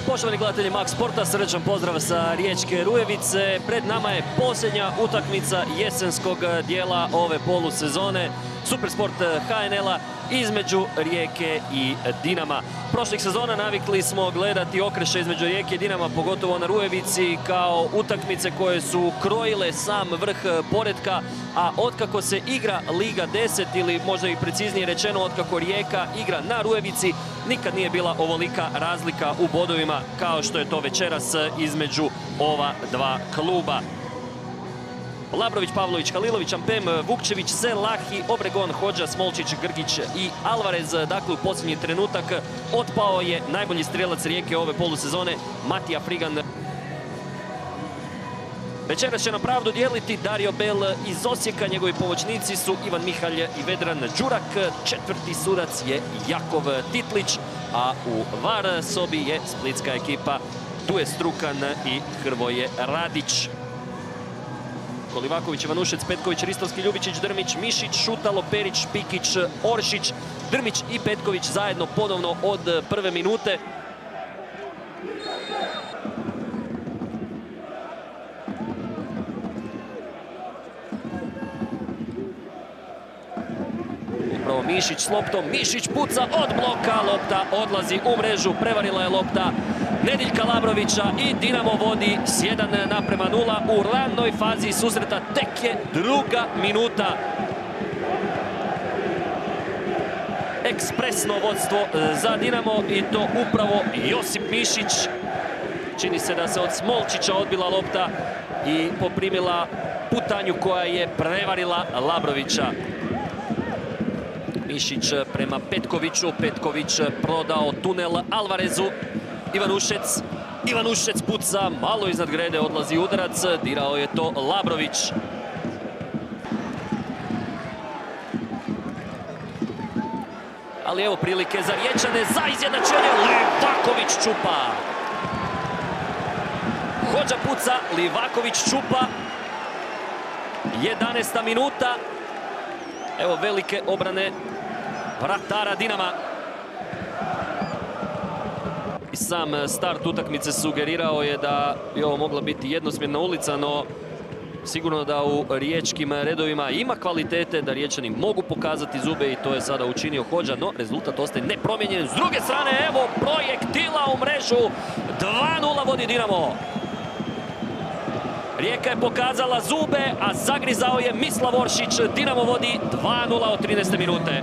Poštovani gledatelji Max Sporta, srdačan pozdrav sa Riječke Rujevice. Pred nama je posljednja utakmica jesenskog dijela ove polusezone Supersport HNL-a između Rijeke i Dinama. Prošlih sezona navikli smo gledati okreše između Rijeke i Dinama, pogotovo na Rujevici, kao utakmice koje su krojile sam vrh poretka, a otkako se igra Liga 10 ili možda i preciznije rečeno otkako Rijeka igra na Rujevici, nikad nije bila ovolika razlika u bodovima kao što je to večeras između ova dva kluba. Labrović, Pavlović, Halilović, Ampem, Vukčević, Selahi, Obregon, Hodža, Smolčić, Grgić i Alvarez. Dakle, u posljednji trenutak otpao je najbolji strijelac Rijeke ove polusezone, Matija Frigan. Večeras će na pravdu dijeliti Dario Bel iz Osijeka. Njegovi pomoćnici su Ivan Mihalj i Vedran Đurak. Četvrti sudac je Jakov Titlić, a u VAR sobi je splitska ekipa Duje Strukan i Hrvoje Radić. Kolivaković, Ivanušec, Petković, Ristovski, Ljubičić, Drmić, Mišić, Šutalo, Perić, Špikić, Oršić. Drmić i Petković zajedno ponovno od prve minute. Upravo Mišić s loptom, Mišić puca od bloka, lopta odlazi u mrežu, prevarila je lopta Nediljka Labrovića i Dinamo vodi s 1:0 u ranoj fazi susreta. Tek je druga minuta. Ekspresno vodstvo za Dinamo i to upravo Josip Mišić. Čini se da se od Smolčića odbila lopta i poprimila putanju koja je prevarila Labrovića. Mišić prema Petkoviću, Petković prodao tunel Alvarezu. Ivanušec puca, malo iznad grede odlazi udarac, dirao je to Labrović. Ali evo prilike za Riječane, za izjednačenje, Livaković čupa. Hodža puca, Livaković čupa. 11. minuta. Evo velike obrane vratara Dinama. I sam start utakmice sugerirao je da bi ovo mogla biti jednosmjerna ulica, no sigurno da u riječkim redovima ima kvalitete, da Riječani mogu pokazati zube i to je sada učinio Hodža, no rezultat ostaje nepromijenjen. S druge strane, evo projektila u mrežu, 2:0 vodi Dinamo. Rijeka je pokazala zube, a zagrizao je Mislav Oršić. Dinamo vodi 2:0 od 13. minute.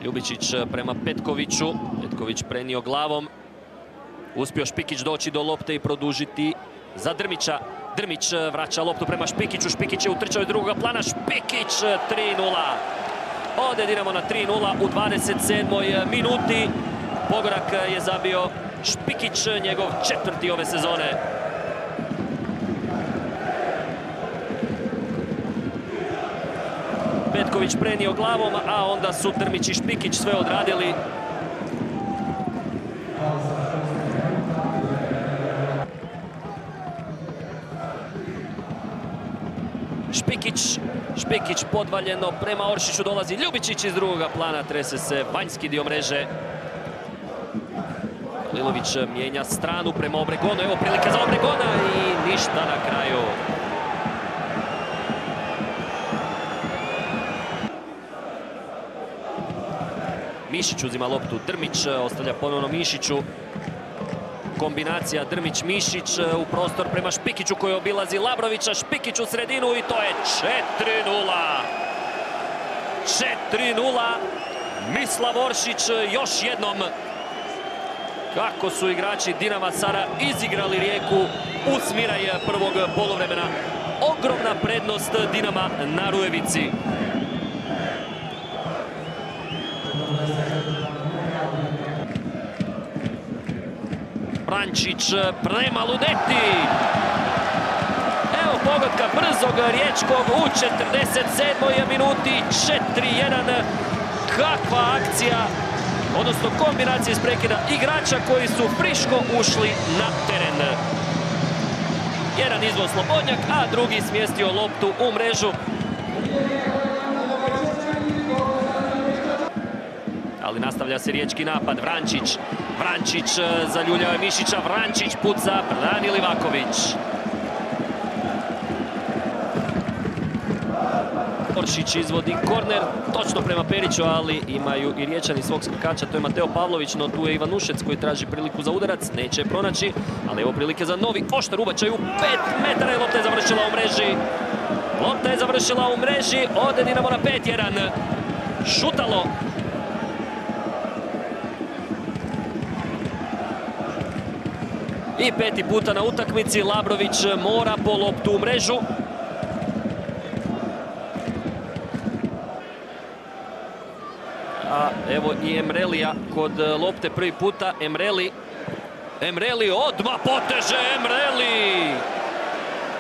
Ljubičić prema Petkoviću. Petković prenio glavom. Uspio Špikić doći do lopte i produžiti za Drmića. Drmić vraća loptu prema Špikiću. Špikić je utrčao iz drugoga plana. Špikić 3:0. Ode Dinamo na 3:0 u 27. minuti. Pogorak je zabio Špikić, njegov četvrti ove sezone. Petković prenio glavom, a onda su Drmić i Špikić sve odradili. Špikić podvaljeno prema Oršiću, dolazi Ljubičić iz drugoga plana, trese se vanjski dio mreže. Lilović mijenja stranu prema Obregonu, evo prilika za Obregona i ništa na kraju. Mišić uzima loptu, Drmić ostavlja ponovno Mišiću. Kombinacija Drmić-Mišić u prostor prema Špikiću koji obilazi Labrovića. Špikić u sredinu i to je 4:0. 4:0. Mislav Oršić još jednom. Kako su igrači Dinama sada izigrali Rijeku u smiraj prvog poluvremena. Ogromna prednost Dinama na Rujevici. Prančić prema Luneti. Evo pogotka brzog riječkog u 47. minuti. 4:1. Kakva akcija, odnosno kombinacija iz prekida igrača koji su friško ušli na teren. Jedan izveo Slobodnjak, a drugi smjestio loptu u mrežu. Ali nastavlja se riječki napad. Vrančić zaljuljao je Mišića. Vrančić puca, brani Livaković. Oršić izvodi korner, točno prema Periću, ali imaju i Riječani svog skakača, to je Mateo Pavlović, no tu je Ivanušec koji traži priliku za udarac, neće je pronaći, ali evo prilike za novi oštar ubačaj u 5 metara i lopta je završila u mreži. Lopta je završila u mreži, ode Dinamo na 5-1. Šutalo. I 5. puta na utakmici, Labrović mora po loptu u mrežu. A evo i Emrelija kod lopte prvi puta. Emreli odmah poteže Emreli.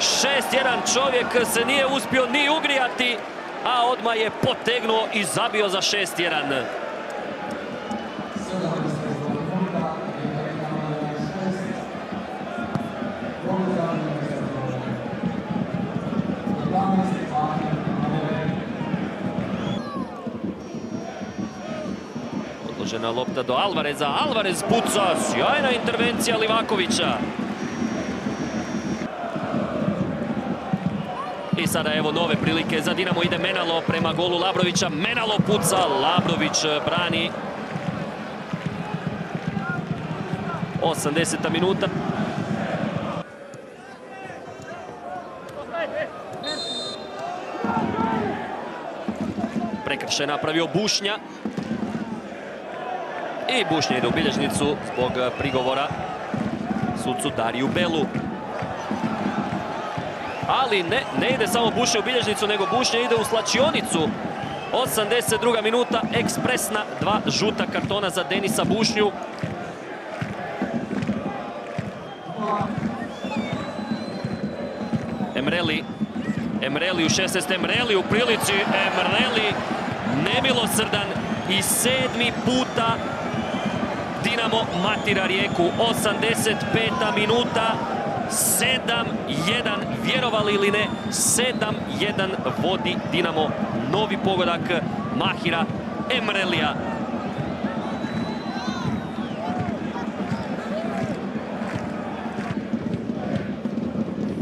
6-1, čovjek se nije uspio ni ugrijati, a odmah je potegnuo i zabio za 6-1. Odložena lopta do Alvareza. Alvarez puca. Sjajna intervencija Livakovića. I sada evo nove prilike za Dinamo. Ide Menalo prema golu Labrovića. Menalo puca. Labrović brani. 80. minuta. Prekršaj napravio Bušnja. I Bušnja ide u bilježnicu zbog prigovora sucu Dariju Belu. Ali ne ide samo Bušnja u bilježnicu, nego Bušnja ide u slačionicu. 82. minuta, ekspresna, 2 žuta kartona za Denisa Bušnju. Emreli u 16. Emreli u prilici. Emreli nemilosrdan i 7. puta Dinamo matira Rijeku. 85. minuta, 7-1, vjerovali ili ne, 7-1 vodi Dinamo. Novi pogodak Mahira Emrelija.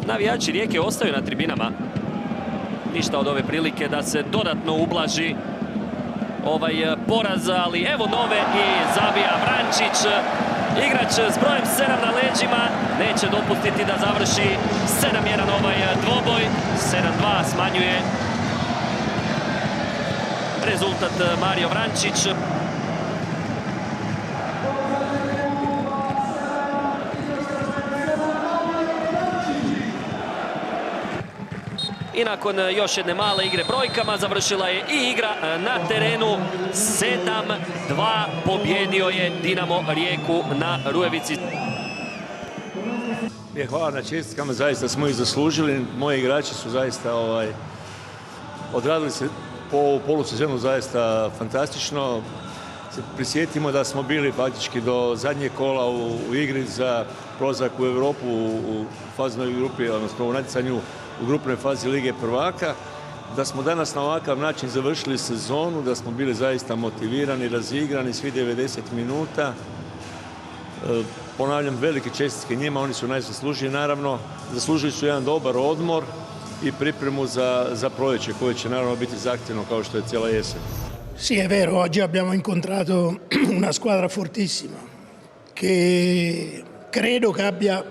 Navijači Rijeke ostaju na tribinama. Ništa od ove prilike da se dodatno ublaži ovaj poraz, ali evo nove i zabija Vrančić. Igrač s brojem 7 na leđima neće dopustiti da završi 7-1 ovaj dvoboj. 7-2 smanjuje rezultat Mario Vrančić. I nakon još jedne male igre brojkama završila je i igra na terenu. 7-2 pobjedio je Dinamo Rijeku na Rujevici. Hvala na čestitkama, zaista smo ih zaslužili. Moji igrači su zaista odradili se po ovu polusezonu zaista fantastično. Prisjetimo da smo bili faktički do zadnjeg kola u igri za prolazak u Europu u faznoj grupi, odnosno u natjecanju u grupnoj fazi Lige prvaka, da smo danas na ovakav način završili sezonu, da smo bili zaista motivirani, razigrani svi 90 minuta. Ponavljam, velike čestitke njima, oni su najzaslužniji, naravno. Zaslužili su jedan dobar odmor i pripremu za proljeće koje će naravno biti zahtjevno kao što je cijela jesen. Sì, è vero, oggi abbiamo incontrato una squadra fortissima che credo che abbia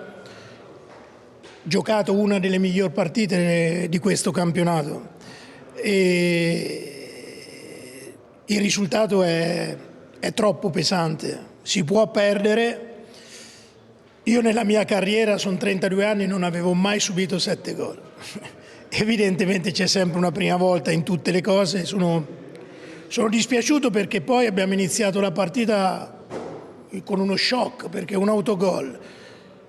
giocato una delle migliori partite di questo campionato e il risultato è troppo pesante, si può perdere. Io nella mia carriera, sono 32 anni, non avevo mai subito 7 gol. Evidentemente c'è sempre una prima volta in tutte le cose. Sono dispiaciuto perché poi abbiamo iniziato la partita con uno shock, perché un autogol.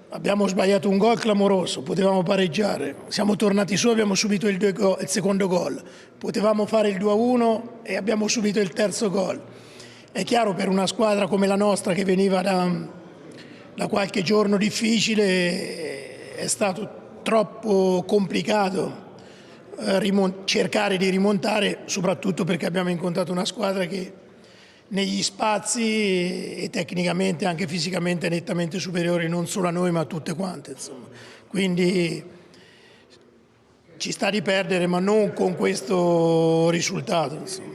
Abbiamo sbagliato un gol clamoroso, potevamo pareggiare. Siamo tornati su, abbiamo subito il secondo gol. Potevamo fare il 2-1 e abbiamo subito il terzo gol. È chiaro, per una squadra come la nostra che veniva da qualche giorno difficile è stato troppo complicato cercare di rimontare, soprattutto perché abbiamo incontrato una squadra che negli spazi e tecnicamente anche fisicamente è nettamente superiore non solo a noi ma a tutte quante, insomma. Quindi ci sta di perdere, ma non con questo risultato, insomma.